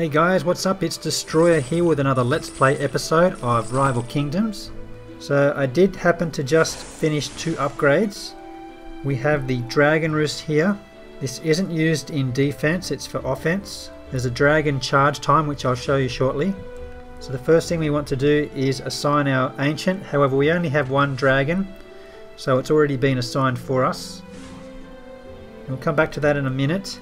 Hey guys, what's up? It's Destroyer here with another Let's Play episode of Rival Kingdoms. So I did happen to just finish two upgrades. We have the Dragon Roost here. This isn't used in defense, it's for offense. There's a dragon charge time which I'll show you shortly. So the first thing we want to do is assign our ancient. However, we only have one dragon, so it's already been assigned for us. We'll come back to that in a minute.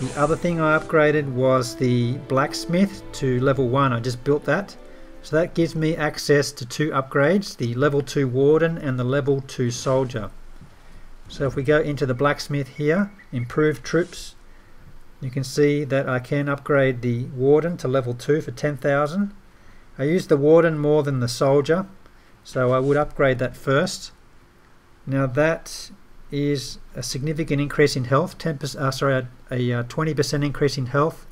The other thing I upgraded was the blacksmith to level 1. I just built that. So that gives me access to two upgrades, the level 2 warden and the level 2 soldier. So if we go into the blacksmith here, improved troops, you can see that I can upgrade the warden to level 2 for 10,000. I use the warden more than the soldier, so I would upgrade that first. Now that is a significant increase in health, a 20% increase in health,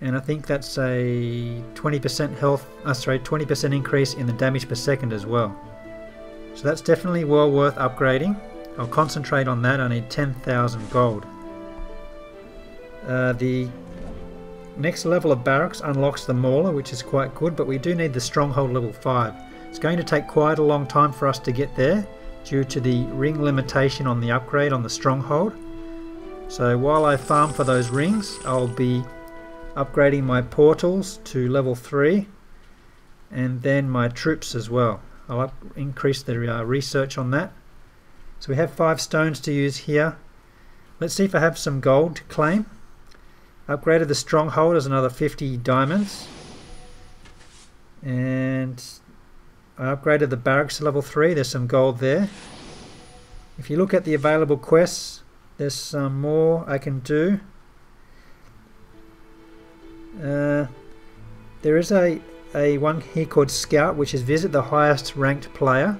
and I think that's a 20% increase in the damage per second as well. So that's definitely well worth upgrading. I'll concentrate on that. I need 10,000 gold. The next level of barracks unlocks the mauler, which is quite good, but we do need the stronghold level 5. It's going to take quite a long time for us to get there, due to the ring limitation on the upgrade on the stronghold. So while I farm for those rings, I'll be upgrading my portals to level 3 and then my troops as well. I'll increase the research on that. So we have 5 stones to use here. Let's see if I have some gold to claim. Upgraded the stronghold as another 50 diamonds, and I upgraded the barracks to level 3, there's some gold there. If you look at the available quests, there's some more I can do. There is a one here called Scout, which is visit the highest ranked player.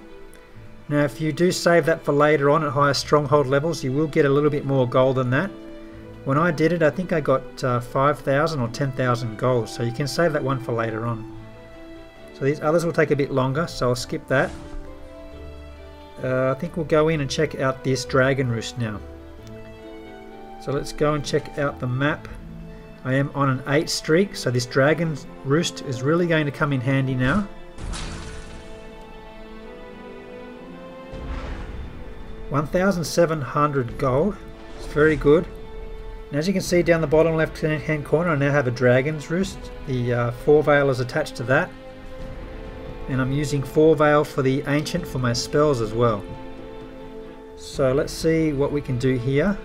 Now if you do save that for later on at higher stronghold levels, you will get a little bit more gold than that. When I did it, I think I got 5,000 or 10,000 gold, so you can save that one for later on. So these others will take a bit longer, so I'll skip that. I think we'll go in and check out this Dragon Roost now. So let's go and check out the map. I am on an 8 streak, so this Dragon Roost is really going to come in handy now. $1,700 gold. It's very good. And as you can see down the bottom left hand corner, I now have a Dragon's Roost. The 4 veil is attached to that. And I'm using 4 veil for the ancient for my spells as well. So let's see what we can do here.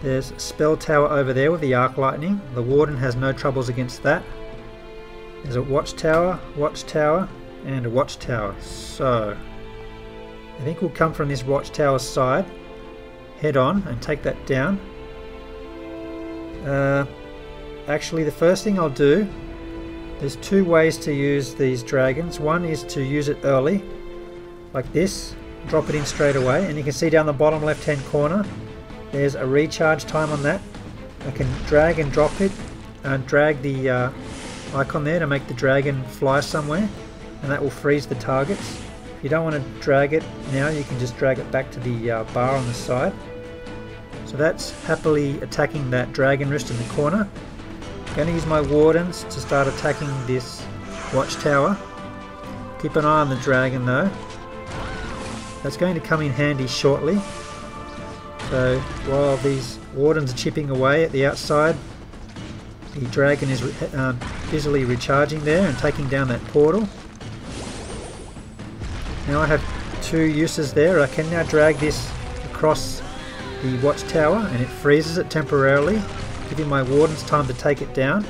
There's a spell tower over there with the arc lightning. The warden has no troubles against that. There's a watchtower, and a watchtower. So I think we'll come from this watchtower side, head on and take that down. Actually, the first thing I'll do, there's 2 ways to use these dragons. One is to use it early, like this, drop it in straight away, and you can see down the bottom left hand corner there's a recharge time on that. I can drag and drop it and drag the icon there to make the dragon fly somewhere, and that will freeze the targets. If you don't want to drag it now, you can just drag it back to the bar on the side. So that's happily attacking that Dragon Roost in the corner. I'm going to use my wardens to start attacking this watchtower. Keep an eye on the dragon though. That's going to come in handy shortly. So while these wardens are chipping away at the outside, the dragon is busily recharging there and taking down that portal. Now I have 2 uses there. I can now drag this across the watchtower and it freezes it temporarily, giving my wardens time to take it down.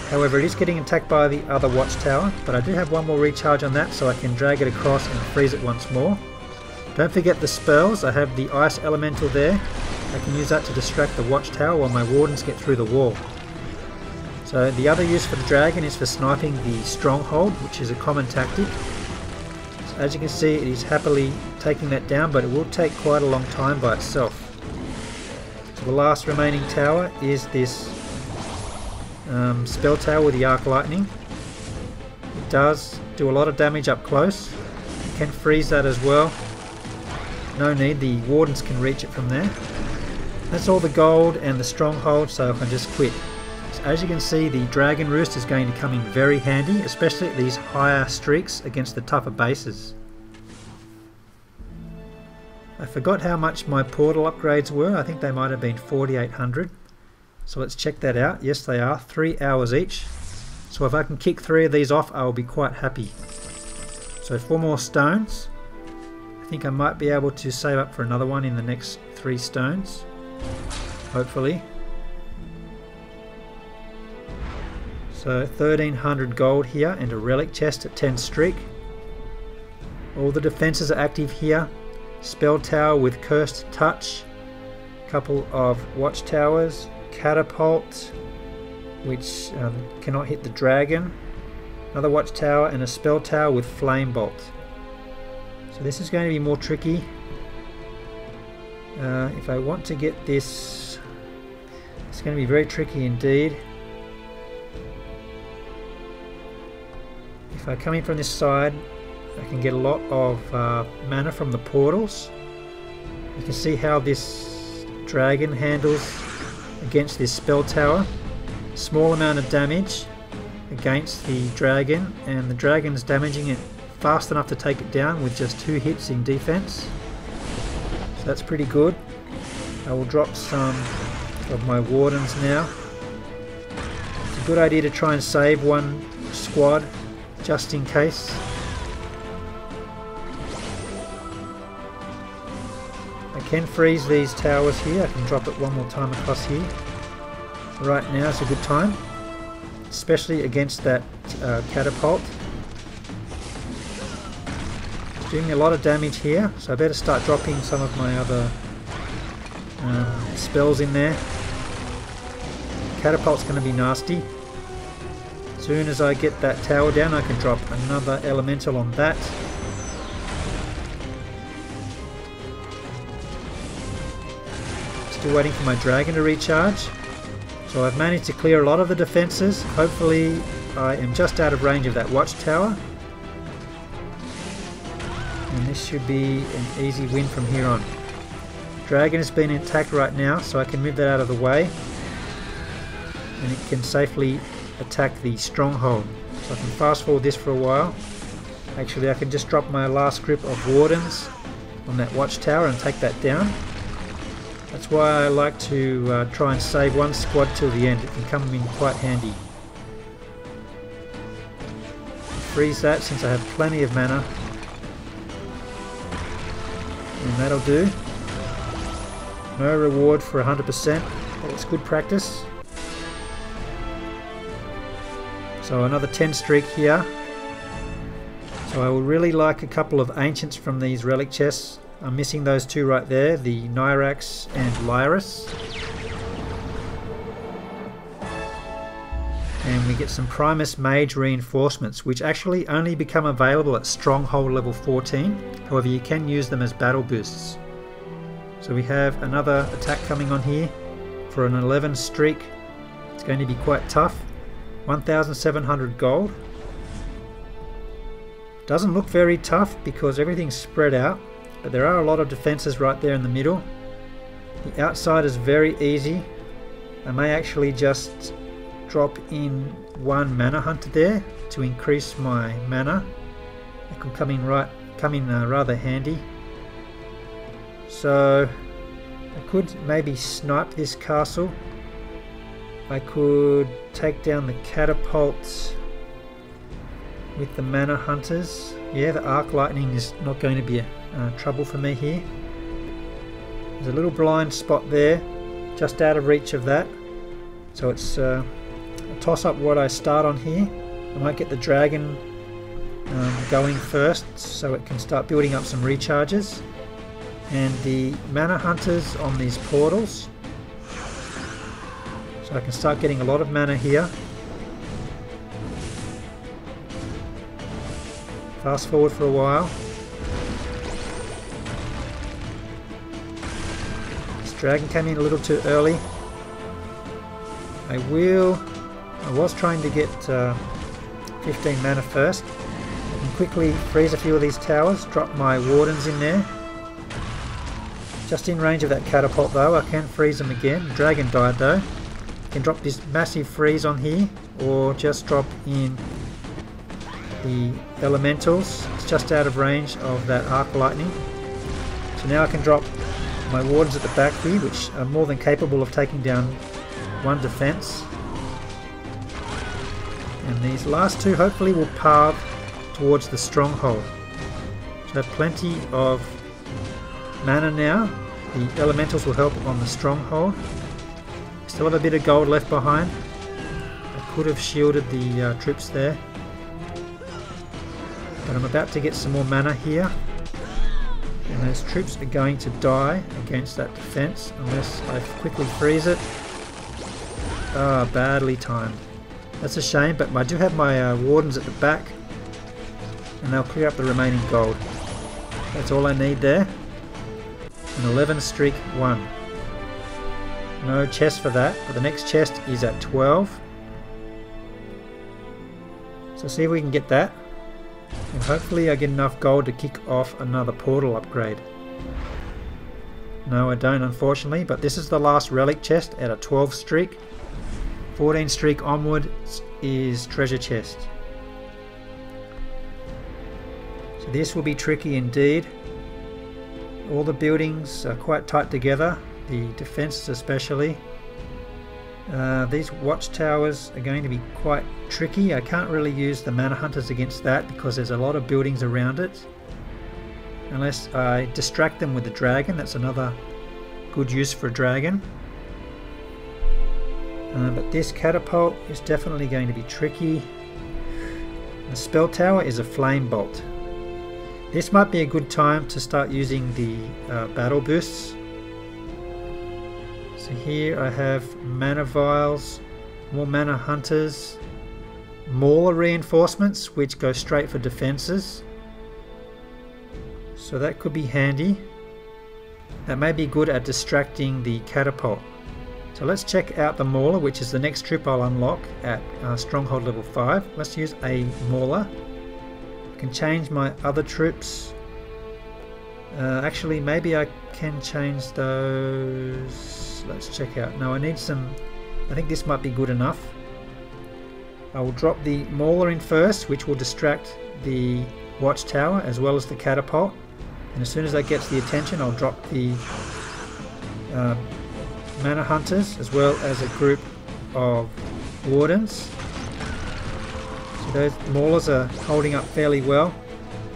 However, it is getting attacked by the other watchtower, but I do have one more recharge on that, so I can drag it across and freeze it once more. Don't forget the spells. I have the ice elemental there. I can use that to distract the watchtower while my wardens get through the wall. So the other use for the dragon is for sniping the stronghold, which is a common tactic. So as you can see, it is happily taking that down, but it will take quite a long time by itself. The last remaining tower is this spell tower with the arc lightning. It does do a lot of damage up close. You can freeze that as well. No need, the wardens can reach it from there. That's all the gold and the stronghold, so I can just quit. So as you can see, the Dragon Roost is going to come in very handy, especially at these higher streaks against the tougher bases. I forgot how much my portal upgrades were. I think they might have been 4,800. So let's check that out. Yes, they are 3 hours each. So if I can kick 3 of these off, I will be quite happy. So 4 more stones. I think I might be able to save up for another one in the next 3 stones. Hopefully. So 1,300 gold here and a relic chest at 10 streak. All the defences are active here. Spell tower with cursed touch. Couple of watchtowers. Catapult, which cannot hit the dragon. Another watchtower and a spell tower with flame bolt. So this is going to be more tricky. If I want to get this, it's going to be very tricky indeed. If I come in from this side, I can get a lot of mana from the portals. You can see how this dragon handles against this spell tower. Small amount of damage against the dragon, and the dragon's damaging it fast enough to take it down with just 2 hits in defense. So that's pretty good. I will drop some of my wardens now. It's a good idea to try and save one squad just in case. I can freeze these towers here. I can drop it one more time across here. Right now is a good time, especially against that catapult. It's doing a lot of damage here, so I better start dropping some of my other spells in there. Catapult's going to be nasty. As soon as I get that tower down, I can drop another elemental on that. Still waiting for my dragon to recharge. So I've managed to clear a lot of the defences. Hopefully I am just out of range of that watchtower. And this should be an easy win from here on. Dragon has been attacked right now, so I can move that out of the way. And it can safely attack the stronghold. So I can fast forward this for a while. Actually, I can just drop my last group of wardens on that watchtower and take that down. That's why I like to try and save one squad till the end. It can come in quite handy. Freeze that since I have plenty of mana. And that'll do. No reward for 100%, but it's good practice. So another 10 streak here. So I would really like a couple of ancients from these relic chests. I'm missing those 2 right there, the Nyrax and Lyris. And we get some Primus Mage reinforcements, which actually only become available at Stronghold level 14. However, you can use them as battle boosts. So we have another attack coming on here for an 11 streak. It's going to be quite tough. 1,700 gold. Doesn't look very tough because everything's spread out. But there are a lot of defences right there in the middle. The outside is very easy. I may actually just drop in 1 mana hunter there to increase my mana. It could come in rather handy. So I could maybe snipe this castle. I could take down the catapults with the mana hunters. Yeah, the arc lightning is not going to be trouble for me here. There's a little blind spot there, just out of reach of that. So it's a toss up what I start on here. I might get the dragon going first so it can start building up some recharges. And the mana hunters on these portals. So I can start getting a lot of mana here. Fast forward for a while. This dragon came in a little too early. I was trying to get 15 mana first. I can quickly freeze a few of these towers, drop my wardens in there. Just in range of that catapult though, I can freeze them again. The dragon died though. can drop this massive freeze on here, or just drop in the elementals. It's just out of range of that arc lightning. So now I can drop my wardens at the back here, which are more than capable of taking down one defense. And these last two hopefully will path towards the stronghold. So I have plenty of mana now. The elementals will help on the stronghold. Still have a bit of gold left behind. I could have shielded the troops there. But I'm about to get some more mana here. And those troops are going to die against that defense unless I quickly freeze it. Ah, badly timed. That's a shame, but I do have my wardens at the back. And they'll clear up the remaining gold. That's all I need there. An 11 streak 1. No chest for that, but the next chest is at 12. So see if we can get that. And hopefully I get enough gold to kick off another portal upgrade. No, I don't, unfortunately, but this is the last relic chest at a 12 streak. 14 streak onward is treasure chest. So this will be tricky indeed. All the buildings are quite tight together, the defenses especially. These watchtowers are going to be quite tricky. I can't really use the mana hunters against that because there's a lot of buildings around it. Unless I distract them with the dragon, that's another good use for a dragon. But this catapult is definitely going to be tricky. The spell tower is a flame bolt. This might be a good time to start using the battle boosts. So here I have mana vials, more mana hunters, mauler reinforcements which go straight for defenses. So that could be handy. That may be good at distracting the catapult. So let's check out the mauler, which is the next troop I'll unlock at stronghold level 5. Let's use a mauler. I can change my other troops. Actually, maybe I can change those. Let's check out. No, I need some. I think this might be good enough. I will drop the mauler in first, which will distract the watchtower as well as the catapult. And as soon as that gets the attention, I'll drop the mana hunters as well as a group of wardens. So those maulers are holding up fairly well.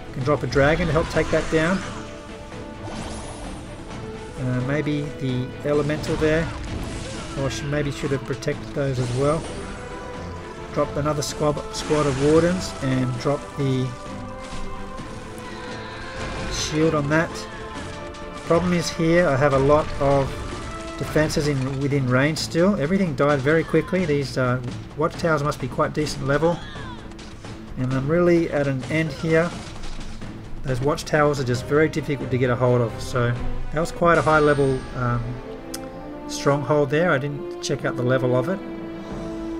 I can drop a dragon to help take that down. Maybe the elemental there, or maybe should have protected those as well. Drop another squad of wardens and drop the shield on that. Problem is here I have a lot of defenses within range still. Everything died very quickly. These watchtowers must be quite decent level, and I'm really at an end here. Those watchtowers are just very difficult to get a hold of. So that was quite a high level stronghold there. I didn't check out the level of it,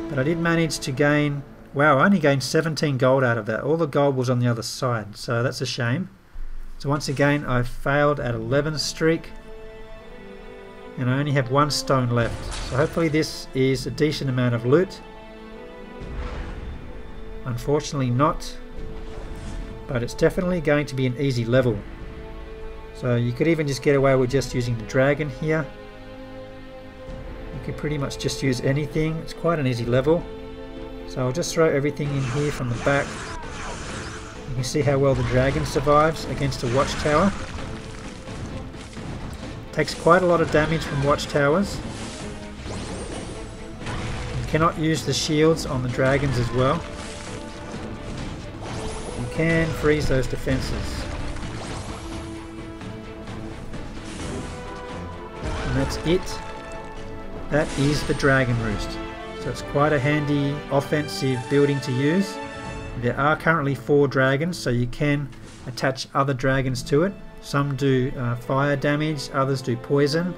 but I did manage to gain, wow, I only gained 17 gold out of that. All the gold was on the other side, so that's a shame. So once again I failed at 11 streak, and I only have 1 stone left. So hopefully this is a decent amount of loot. Unfortunately not, but it's definitely going to be an easy level. So you could even just get away with just using the dragon here. You could pretty much just use anything. It's quite an easy level. So I'll just throw everything in here from the back. You can see how well the dragon survives against a watchtower. Takes quite a lot of damage from watchtowers. You cannot use the shields on the dragons as well. You can freeze those defenses. And that's it. That is the Dragon Roost. So it's quite a handy offensive building to use. There are currently 4 dragons, so you can attach other dragons to it. Some do fire damage, others do poison.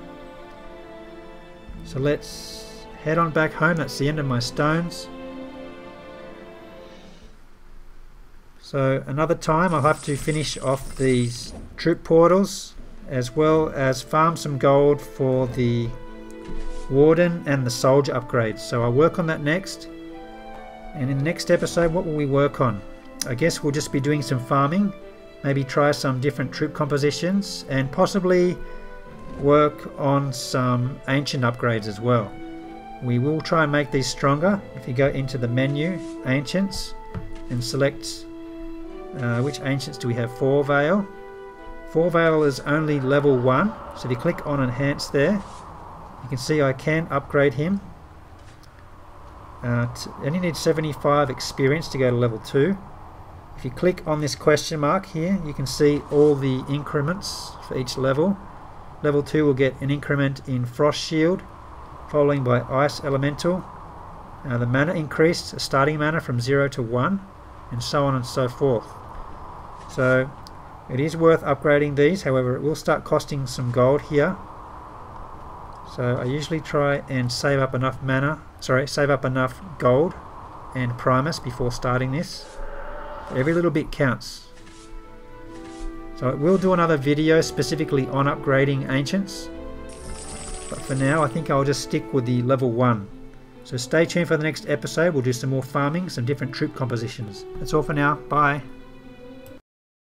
So let's head on back home. That's the end of my stones. So another time I'll have to finish off these troop portals, as well as farm some gold for the Warden and the Soldier upgrades. So I'll work on that next. And in the next episode, what will we work on? I guess we'll just be doing some farming, maybe try some different troop compositions, and possibly work on some ancient upgrades as well. We will try and make these stronger. If you go into the menu, Ancients, and select which Ancients do we have? 4 Veil. 4 Veil is only level 1, so if you click on Enhance there, you can see I can upgrade him. Only need 75 experience to go to level 2. If you click on this question mark here, you can see all the increments for each level. Level 2 will get an increment in Frost Shield, following by Ice Elemental. The mana increased, a starting mana from 0 to 1, and so on and so forth. So it is worth upgrading these, however it will start costing some gold here. So I usually try and save up enough gold and Primus before starting this. Every little bit counts. So it will do another video specifically on upgrading Ancients. But for now I think I'll just stick with the level 1. So stay tuned for the next episode. We'll do some more farming, some different troop compositions. That's all for now. Bye.